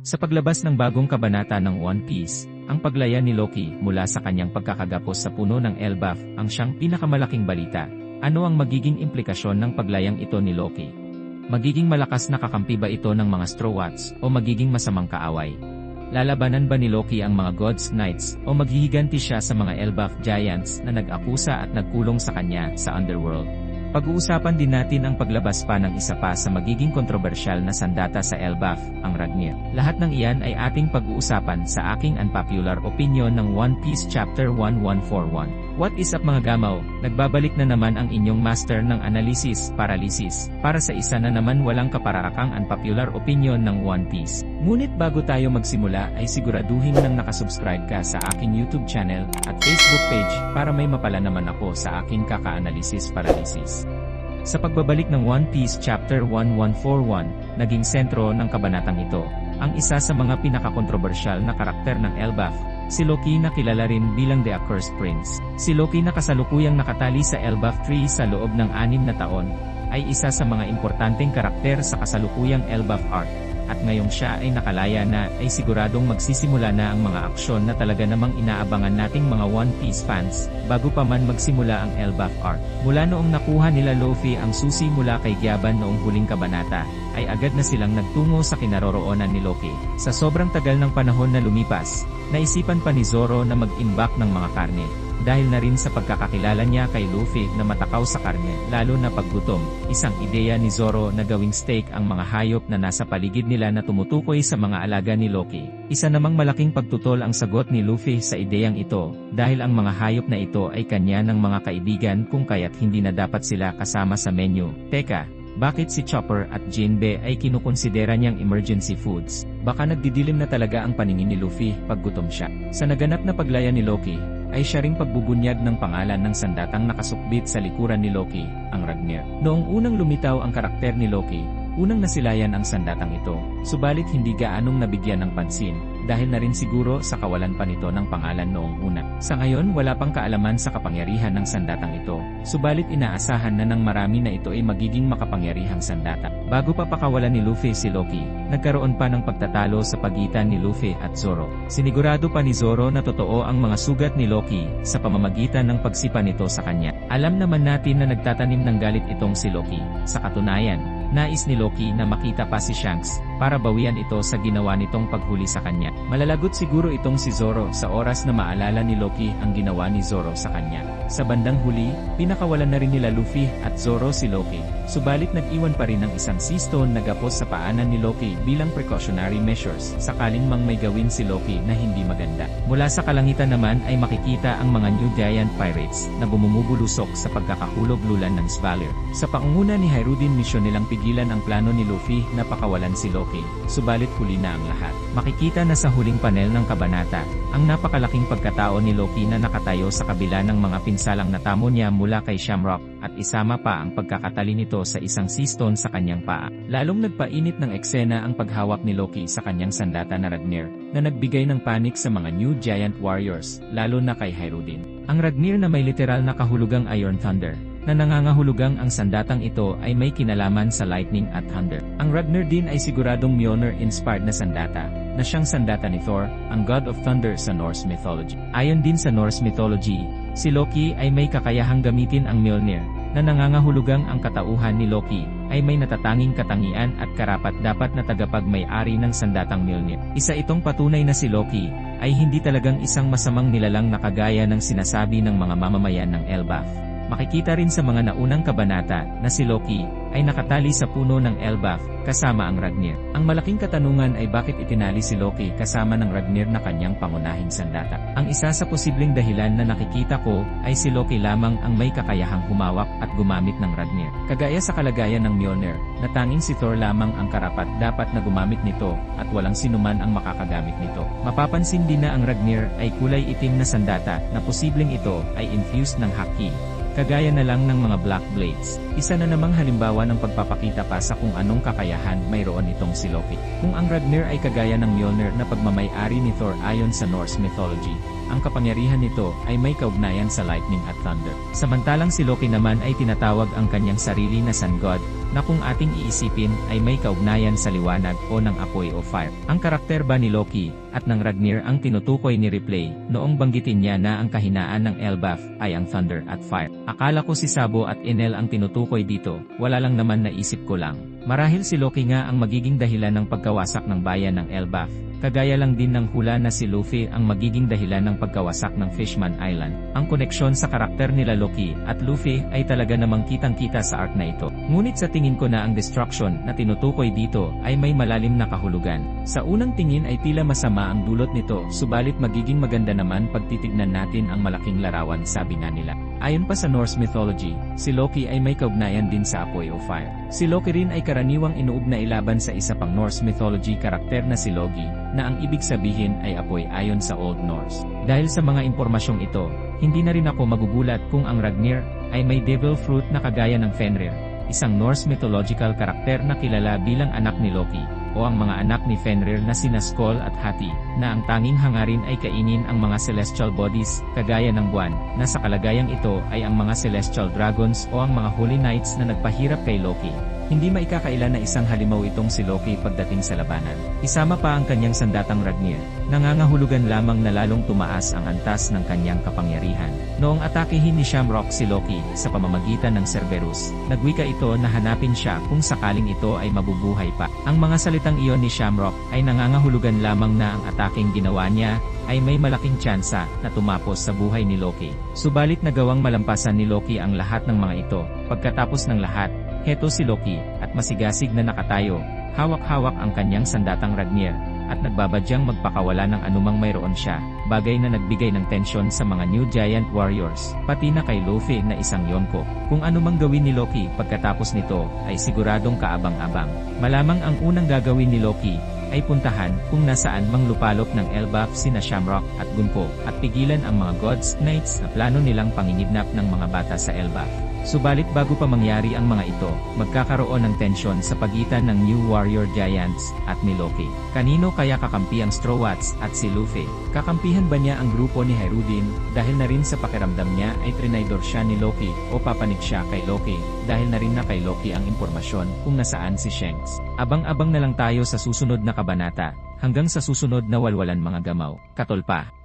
Sa paglabas ng bagong kabanata ng One Piece, ang paglaya ni Loki mula sa kanyang pagkakagapos sa puno ng Elbaf ang siyang pinakamalaking balita. Ano ang magiging implikasyon ng paglayang ito ni Loki? Magiging malakas na kakampi ba ito ng mga Straw Hats o magiging masamang kaaway? Lalabanan ba ni Loki ang mga God's Knights o maghihiganti siya sa mga Elbaf Giants na nag-akusa at nagkulong sa kanya sa Underworld? Pag-uusapan din natin ang paglabas pa ng isa pa sa magiging kontrobersyal na sandata sa Elbaf, ang Ragnir. Lahat ng iyan ay ating pag-uusapan sa aking unpopular opinion ng One Piece Chapter 1141. What is up mga gamaw? Nagbabalik na naman ang inyong master ng analysis, paralysis, para sa isa na naman walang kapararakang unpopular opinion ng One Piece. Ngunit bago tayo magsimula ay siguraduhin nang nakasubscribe ka sa aking YouTube channel at Facebook page para may mapala naman ako sa aking kaka-analysis paralysis. Sa pagbabalik ng One Piece Chapter 1141, naging sentro ng kabanatang ito, ang isa sa mga pinakakontrobersyal na karakter ng Elbaf, si Loki na kilala rin bilang The Accursed Prince. Si Loki na kasalukuyang nakatali sa Elbaf Tree sa loob ng 6 na taon, ay isa sa mga importanteng karakter sa kasalukuyang Elbaf arc. At ngayong siya ay nakalaya na, ay siguradong magsisimula na ang mga aksyon na talaga namang inaabangan nating mga One Piece fans, bago pa man magsimula ang Elbaf arc. Mula noong nakuha nila Luffy ang susi mula kay Gyaban noong huling kabanata, ay agad na silang nagtungo sa kinaroroonan ni Loki. Sa sobrang tagal ng panahon na lumipas, naisipan pa ni Zoro na mag-imbak ng mga karne. Dahil na rin sa pagkakakilala niya kay Luffy na matakaw sa karne, lalo na paggutom, isang ideya ni Zoro na gawing steak ang mga hayop na nasa paligid nila na tumutukoy sa mga alaga ni Loki. Isa namang malaking pagtutol ang sagot ni Luffy sa ideyang ito, dahil ang mga hayop na ito ay kanya ng mga kaibigan kung kaya't hindi na dapat sila kasama sa menu. Teka, bakit si Chopper at Jinbe ay kinukonsidera niyang emergency foods? Baka nagdidilim na talaga ang paningin ni Luffy pag gutom siya. Sa naganap na paglaya ni Loki, ay siya ring pagbubunyag ng pangalan ng sandatang nakasukbit sa likuran ni Loki, ang Ragnir. Noong unang lumitaw ang karakter ni Loki, unang nasilayan ang sandatang ito, subalit hindi gaanong nabigyan ng pansin, dahil na rin siguro sa kawalan pa nito ng pangalan noong una. Sa ngayon wala pang kaalaman sa kapangyarihan ng sandatang ito, subalit inaasahan na ng marami na ito ay magiging makapangyarihang sandata. Bago pa pakawalan ni Luffy si Loki, nagkaroon pa ng pagtatalo sa pagitan ni Luffy at Zoro. Sinigurado pa ni Zoro na totoo ang mga sugat ni Loki sa pamamagitan ng pagsipa nito sa kanya. Alam naman natin na nagtatanim ng galit itong si Loki. Sa katunayan, nais ni Loki na makita pa si Shanks para bawian ito sa ginawa nitong paghuli sa kanya. Malalagot siguro itong si Zoro sa oras na maalala ni Loki ang ginawa ni Zoro sa kanya. Sa bandang huli, pinakawalan na rin nila Luffy at Zoro si Loki. Subalit nag-iwan pa rin ng isang sea stone na gapos sa paanan ni Loki bilang precautionary measures sakaling mang may gawin si Loki na hindi maganda. Mula sa kalangitan naman ay makikita ang mga New Giant Pirates na bumumubulusok sa pagkakahulog-lulan ng Svalir. Sa pangunguna ni Hirudin, misyon nilang pigilan ang plano ni Luffy na pakawalan si Loki, subalit huli na ang lahat. Makikita na sa huling panel ng kabanata, ang napakalaking pagkatao ni Loki na nakatayo sa kabila ng mga pinsalang natamo niya mula kay Shamrock, at isama pa ang pagkakatali nito sa isang sea stone sa kanyang paa. Lalong nagpainit ng eksena ang paghawak ni Loki sa kanyang sandata na Ragnir, na nagbigay ng panik sa mga New Giant Warriors, lalo na kay Hirudin. Ang Ragnir na may literal na kahulugang Iron Thunder, na nangangahulugang ang sandatang ito ay may kinalaman sa lightning at thunder. Ang Ragnir din ay siguradong Mjolnir-inspired na sandata, na siyang sandata ni Thor, ang God of Thunder sa Norse mythology. Ayon din sa Norse mythology, si Loki ay may kakayahang gamitin ang Mjolnir, na nangangahulugang ang katauhan ni Loki ay may natatanging katangian at karapat-dapat na tagapagmay-ari ng sandatang Mjolnir. Isa itong patunay na si Loki ay hindi talagang isang masamang nilalang na kagaya ng sinasabi ng mga mamamayan ng Elbaf. Makikita rin sa mga naunang kabanata na si Loki ay nakatali sa puno ng Elbaf kasama ang Ragnir. Ang malaking katanungan ay bakit itinali si Loki kasama ng Ragnir na kanyang pangunahing sandata. Ang isa sa posibleng dahilan na nakikita ko ay si Loki lamang ang may kakayahang humawak at gumamit ng Ragnir. Kagaya sa kalagayan ng Mjolnir, na tanging si Thor lamang ang karapat-dapat na gumamit nito at walang sinuman ang makakagamit nito. Mapapansin din na ang Ragnir ay kulay itim na sandata na posibleng ito ay infused ng haki, kagaya na lang ng mga Black Blades. Isa na namang halimbawa ng pagpapakita pa sa kung anong kakayahan mayroon itong si Loki. Kung ang Ragnir ay kagaya ng Mjolnir na pagmamay-ari ni Thor ayon sa Norse mythology, ang kapangyarihan nito ay may kaugnayan sa lightning at thunder. Samantalang si Loki naman ay tinatawag ang kanyang sarili na Sun God, na kung ating iisipin ay may kaugnayan sa liwanag o ng apoy o fire. Ang karakter ba ni Loki at ng Ragnir ang tinutukoy ni Ripley noong banggitin niya na ang kahinaan ng Elbaf ay ang thunder at fire? Akala ko si Sabo at Enel ang tinutukoy dito, wala lang naman naisip ko lang. Marahil si Loki nga ang magiging dahilan ng pagkawasak ng bayan ng Elbaf. Kagaya lang din ng hula na si Luffy ang magiging dahilan ng pagkawasak ng Fishman Island. Ang koneksyon sa karakter nila Loki at Luffy ay talaga namang kitang-kita sa arc na ito. Ngunit sa tingin ko na ang destruction na tinutukoy dito ay may malalim na kahulugan. Sa unang tingin ay tila masama ang dulot nito, subalit magiging maganda naman pag titignan natin ang malaking larawan, sabi nga nila. Ayon pa sa Norse mythology, si Loki ay may kaugnayan din sa apoy o fire. Si Loki rin ay karaniwang inuugnay ilaban sa isa pang Norse mythology karakter na si Logi, na ang ibig sabihin ay apoy ayon sa Old Norse. Dahil sa mga impormasyong ito, hindi na rin ako magugulat kung ang Ragnir ay may devil fruit na kagaya ng Fenrir, isang Norse mythological karakter na kilala bilang anak ni Loki, o ang mga anak ni Fenrir na sina Skoll at Hati, na ang tanging hangarin ay kainin ang mga celestial bodies, kagaya ng buwan, na sa kalagayang ito ay ang mga celestial dragons o ang mga holy knights na nagpahirap kay Loki. Hindi maikakaila na isang halimaw itong si Loki pagdating sa labanan. Isama pa ang kanyang sandatang Ragnir, nangangahulugan lamang na lalong tumaas ang antas ng kanyang kapangyarihan. Noong atakehin ni Shamrock si Loki sa pamamagitan ng Cerberus, nagwika ito na hanapin siya kung sakaling ito ay mabubuhay pa. Ang mga salitang iyon ni Shamrock ay nangangahulugan lamang na ang ataking ginawa niya ay may malaking tsansa na tumapos sa buhay ni Loki. Subalit nagawang malampasan ni Loki ang lahat ng mga ito. Pagkatapos ng lahat, heto si Loki, at masigasig na nakatayo, hawak-hawak ang kanyang sandatang Ragnir, at nagbabadyang magpakawala ng anumang mayroon siya, bagay na nagbigay ng tensyon sa mga New Giant Warriors, pati na kay Luffy na isang Yonko. Kung anumang gawin ni Loki pagkatapos nito, ay siguradong kaabang-abang. Malamang ang unang gagawin ni Loki ay puntahan kung nasaan mang lupalop ng Elbaf sina Shamrock at Gunko, at pigilan ang mga Gods Knights na plano nilang pangingidnap ng mga bata sa Elbaf. Subalit bago pa mangyari ang mga ito, magkakaroon ng tensyon sa pagitan ng New Warrior Giants at ni Loki. Kanino kaya kakampi ang Straw Hats at si Luffy? Kakampihan ba niya ang grupo ni Herudin dahil na rin sa pakiramdam niya ay trinaydor siya ni Loki, o papanig siya kay Loki dahil na rin na kay Loki ang impormasyon kung nasaan si Shanks? Abang-abang na lang tayo sa susunod na kabanata, hanggang sa susunod na walwalan mga gamaw. Katolpa.